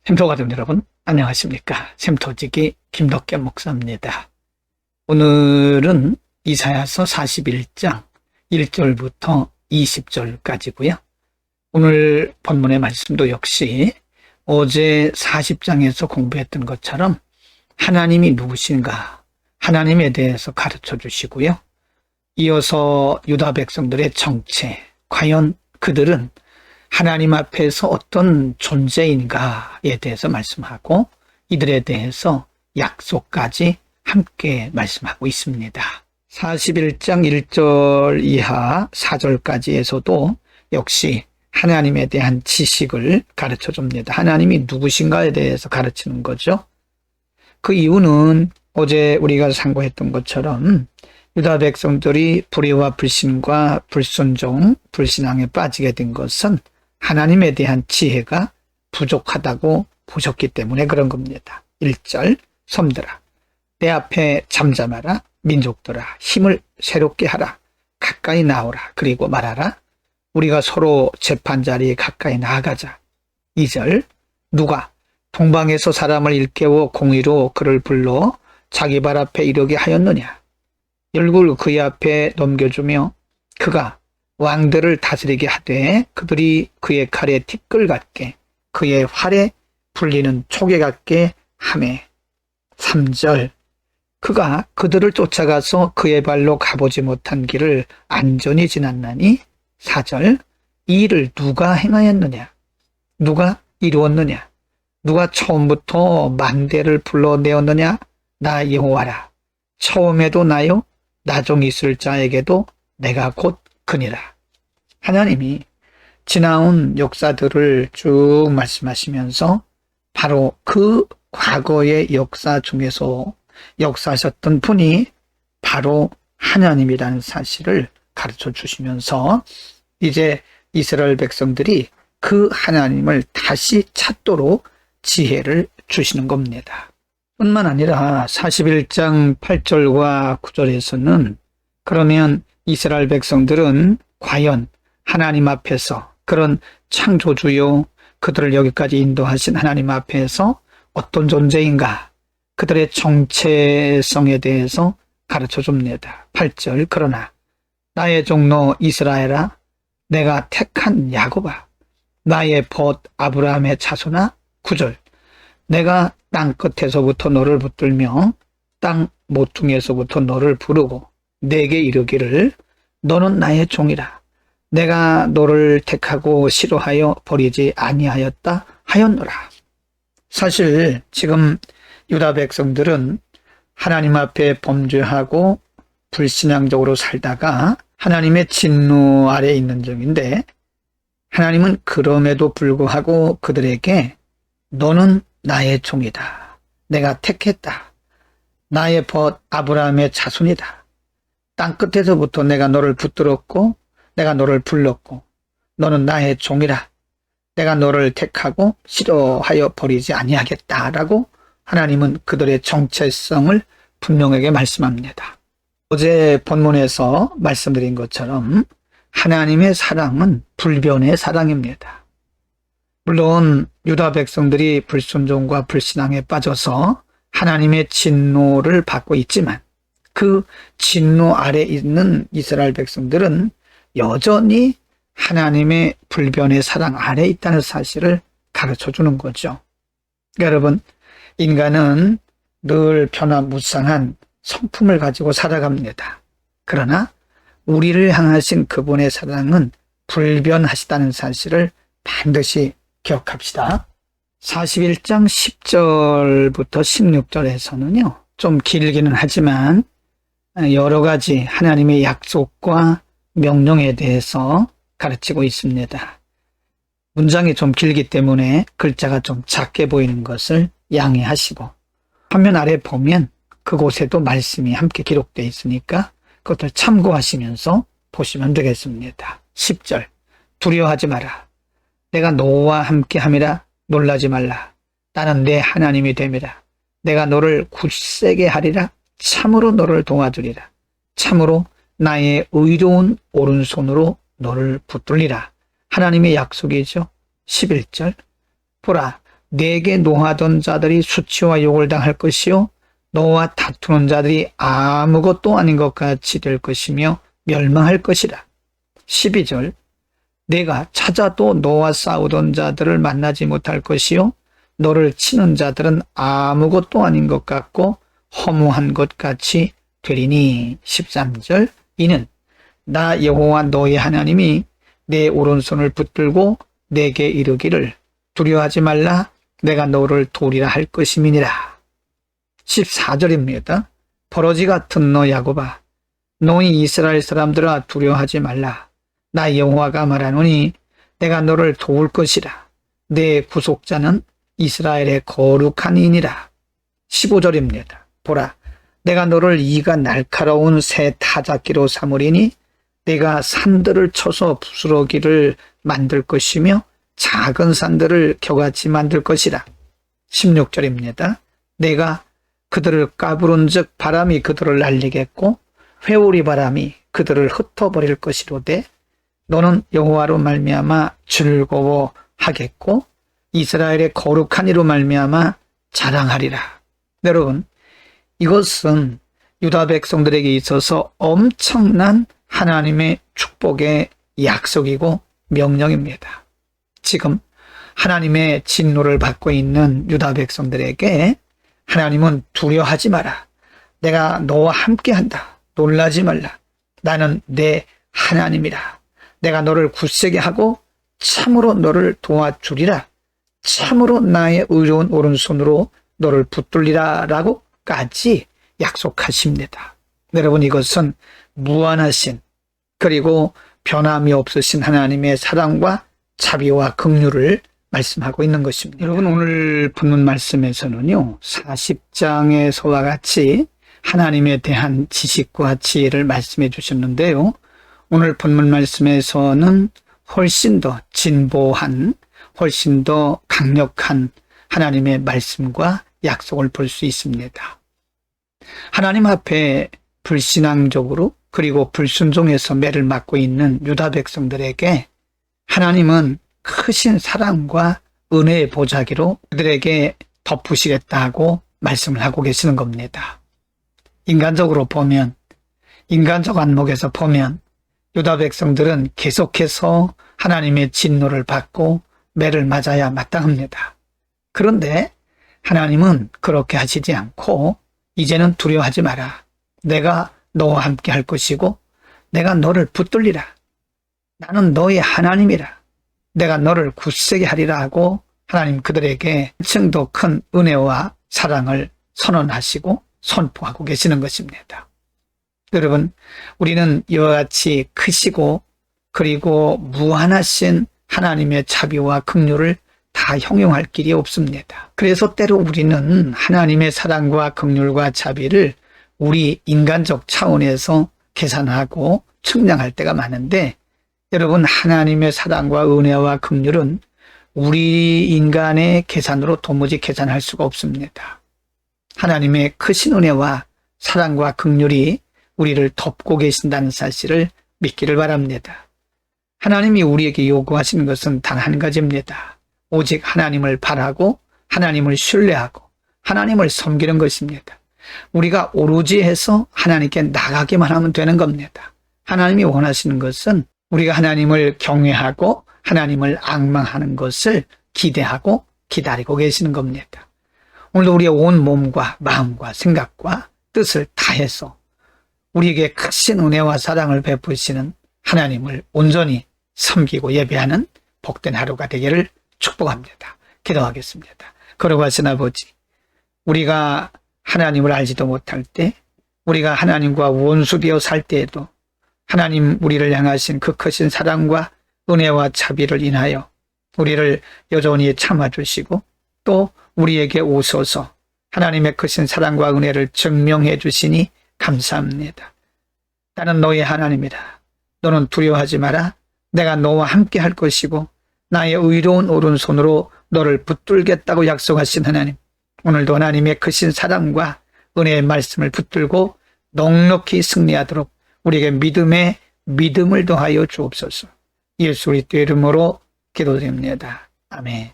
샘토 가족 여러분, 안녕하십니까? 샘토지기 김덕겸 목사입니다. 오늘은 이사야서 41장 1절부터 20절까지고요. 오늘 본문의 말씀도 역시 어제 40장에서 공부했던 것처럼 하나님이 누구신가, 하나님에 대해서 가르쳐 주시고요. 이어서 유다 백성들의 정체, 과연 그들은 하나님 앞에서 어떤 존재인가에 대해서 말씀하고 이들에 대해서 약속까지 함께 말씀하고 있습니다. 41장 1절 이하 4절까지에서도 역시 하나님에 대한 지식을 가르쳐 줍니다. 하나님이 누구신가에 대해서 가르치는 거죠. 그 이유는 어제 우리가 상고했던 것처럼 유다 백성들이 불의와 불신과 불순종, 불신앙에 빠지게 된 것은 하나님에 대한 지혜가 부족하다고 보셨기 때문에 그런 겁니다. 1절, 섬들아, 내 앞에 잠잠하라. 민족들아, 힘을 새롭게 하라. 가까이 나오라. 그리고 말하라. 우리가 서로 재판 자리에 가까이 나아가자. 2절, 누가 동방에서 사람을 일깨워 공의로 그를 불러 자기 발 앞에 이르게 하였느냐. 열국을 그의 앞에 넘겨주며 그가 왕들을 다스리게 하되 그들이 그의 칼에 티끌 같게 그의 활에 불리는 촉에 같게 하매. 3절, 그가 그들을 쫓아가서 그의 발로 가보지 못한 길을 안전히 지났나니. 4절, 이 일을 누가 행하였느냐, 누가 이루었느냐, 누가 처음부터 만대를 불러내었느냐. 나 여호와라. 처음에도 나요, 나중 있을 자에게도 내가 곧 그니라. 하나님이 지나온 역사들을 쭉 말씀하시면서 바로 그 과거의 역사 중에서 역사하셨던 분이 바로 하나님이라는 사실을 가르쳐 주시면서 이제 이스라엘 백성들이 그 하나님을 다시 찾도록 지혜를 주시는 겁니다. 뿐만 아니라 41장 8절과 9절에서는 그러면 이스라엘 백성들은 과연 하나님 앞에서, 그런 창조주요 그들을 여기까지 인도하신 하나님 앞에서 어떤 존재인가, 그들의 정체성에 대해서 가르쳐 줍니다. 8절, 그러나 나의 종로 이스라엘아, 내가 택한 야곱아, 나의 벗 아브라함의 자손아. 9절, 내가 땅 끝에서부터 너를 붙들며 땅 모퉁이에서부터 너를 부르고 내게 이르기를 너는 나의 종이라. 내가 너를 택하고 싫어하여 버리지 아니하였다 하였노라. 사실 지금 유다 백성들은 하나님 앞에 범죄하고 불신앙적으로 살다가 하나님의 진노 아래에 있는 중인데, 하나님은 그럼에도 불구하고 그들에게 너는 나의 종이다. 내가 택했다. 나의 벗 아브라함의 자손이다. 땅 끝에서부터 내가 너를 붙들었고 내가 너를 불렀고 너는 나의 종이라. 내가 너를 택하고 싫어하여 버리지 아니하겠다라고 하나님은 그들의 정체성을 분명하게 말씀합니다. 어제 본문에서 말씀드린 것처럼 하나님의 사랑은 불변의 사랑입니다. 물론 유다 백성들이 불순종과 불신앙에 빠져서 하나님의 진노를 받고 있지만 그 진노 아래 있는 이스라엘 백성들은 여전히 하나님의 불변의 사랑 아래 있다는 사실을 가르쳐 주는 거죠. 여러분, 인간은 늘 변화무쌍한 성품을 가지고 살아갑니다. 그러나 우리를 향하신 그분의 사랑은 불변하시다는 사실을 반드시 기억합시다. 41장 10절부터 16절에서는요, 좀 길기는 하지만 여러 가지 하나님의 약속과 명령에 대해서 가르치고 있습니다. 문장이 좀 길기 때문에 글자가 좀 작게 보이는 것을 양해하시고, 화면 아래 보면 그곳에도 말씀이 함께 기록되어 있으니까 그것을 참고하시면서 보시면 되겠습니다. 10절, 두려워하지 마라. 내가 너와 함께 함이라. 놀라지 말라. 나는 내 하나님이 됨이라. 내가 너를 굳세게 하리라. 참으로 너를 도와주리라. 참으로 나의 의로운 오른손으로 너를 붙들리라. 하나님의 약속이죠. 11절, 보라, 내게 노하던 자들이 수치와 욕을 당할 것이요 너와 다투는 자들이 아무것도 아닌 것 같이 될 것이며 멸망할 것이라. 12절 내가 찾아도 너와 싸우던 자들을 만나지 못할 것이요 너를 치는 자들은 아무것도 아닌 것 같고 허무한 것 같이 되리니. 13절 이는 나 여호와 너의 하나님이 내 오른손을 붙들고 내게 이르기를 두려워하지 말라 내가 너를 도리라 할 것임이니라. 14절입니다. 버러지 같은 너 야곱아 너희 이스라엘 사람들아 두려워하지 말라 나 여호와가 말하노니 내가 너를 도울 것이라 내 구속자는 이스라엘의 거룩한 이니라. 15절입니다. 보라 내가 너를 이가 날카로운 새 타작기로 삼으리니 내가 산들을 쳐서 부스러기를 만들 것이며 작은 산들을 겨같이 만들 것이라. 16절입니다. 내가 그들을 까부른즉 바람이 그들을 날리겠고 회오리 바람이 그들을 흩어버릴 것이로되 너는 여호와로 말미암아 즐거워하겠고 이스라엘의 거룩한 이로 말미암아 자랑하리라. 여러분 이것은 유다 백성들에게 있어서 엄청난 하나님의 축복의 약속이고 명령입니다. 지금 하나님의 진노를 받고 있는 유다 백성들에게 하나님은 두려워하지 마라. 내가 너와 함께한다. 놀라지 말라. 나는 내 하나님이라. 내가 너를 굳세게 하고 참으로 너를 도와주리라. 참으로 나의 의로운 오른손으로 너를 붙들리라 라고까지 약속하십니다. 여러분 이것은 무한하신 그리고 변함이 없으신 하나님의 사랑과 자비와 긍휼을 말씀하고 있는 것입니다. 여러분 오늘 본문 말씀에서는요 40장에서와 같이 하나님에 대한 지식과 지혜를 말씀해 주셨는데요. 오늘 본문 말씀에서는 훨씬 더 진보한 훨씬 더 강력한 하나님의 말씀과 약속을 볼 수 있습니다. 하나님 앞에 불신앙적으로 그리고 불순종해서 매를 맞고 있는 유다 백성들에게 하나님은 크신 사랑과 은혜의 보자기로 그들에게 덮으시겠다고 말씀을 하고 계시는 겁니다. 인간적으로 보면 인간적 안목에서 보면 유다 백성들은 계속해서 하나님의 진노를 받고 매를 맞아야 마땅합니다. 그런데 하나님은 그렇게 하시지 않고 이제는 두려워하지 마라. 내가 너와 함께 할 것이고 내가 너를 붙들리라. 나는 너의 하나님이라. 내가 너를 굳세게 하리라 하고 하나님 그들에게 한층 더 큰 은혜와 사랑을 선언하시고 선포하고 계시는 것입니다. 여러분 우리는 이와 같이 크시고 그리고 무한하신 하나님의 자비와 긍휼을 다 형용할 길이 없습니다. 그래서 때로 우리는 하나님의 사랑과 긍휼과 자비를 우리 인간적 차원에서 계산하고 측량할 때가 많은데 여러분 하나님의 사랑과 은혜와 긍휼은 우리 인간의 계산으로 도무지 계산할 수가 없습니다. 하나님의 크신 은혜와 사랑과 긍휼이 우리를 덮고 계신다는 사실을 믿기를 바랍니다. 하나님이 우리에게 요구하시는 것은 단 한 가지입니다. 오직 하나님을 바라고 하나님을 신뢰하고 하나님을 섬기는 것입니다. 우리가 오로지 해서 하나님께 나가기만 하면 되는 겁니다. 하나님이 원하시는 것은 우리가 하나님을 경외하고 하나님을 앙망하는 것을 기대하고 기다리고 계시는 겁니다. 오늘도 우리의 온 몸과 마음과 생각과 뜻을 다해서 우리에게 크신 은혜와 사랑을 베푸시는 하나님을 온전히 섬기고 예배하는 복된 하루가 되기를 축복합니다. 기도하겠습니다. 거룩하신 아버지, 우리가 하나님을 알지도 못할 때, 우리가 하나님과 원수되어 살 때에도 하나님 우리를 향하신 그 크신 사랑과 은혜와 자비를 인하여 우리를 여전히 참아주시고 또 우리에게 오셔서 하나님의 크신 사랑과 은혜를 증명해 주시니 감사합니다. 나는 너의 하나님이라. 너는 두려워하지 마라. 내가 너와 함께 할 것이고 나의 의로운 오른손으로 너를 붙들겠다고 약속하신 하나님, 오늘도 하나님의 크신 사랑과 은혜의 말씀을 붙들고 넉넉히 승리하도록 우리에게 믿음을 더하여 주옵소서. 예수 그리스도의 이름으로 기도드립니다. 아멘.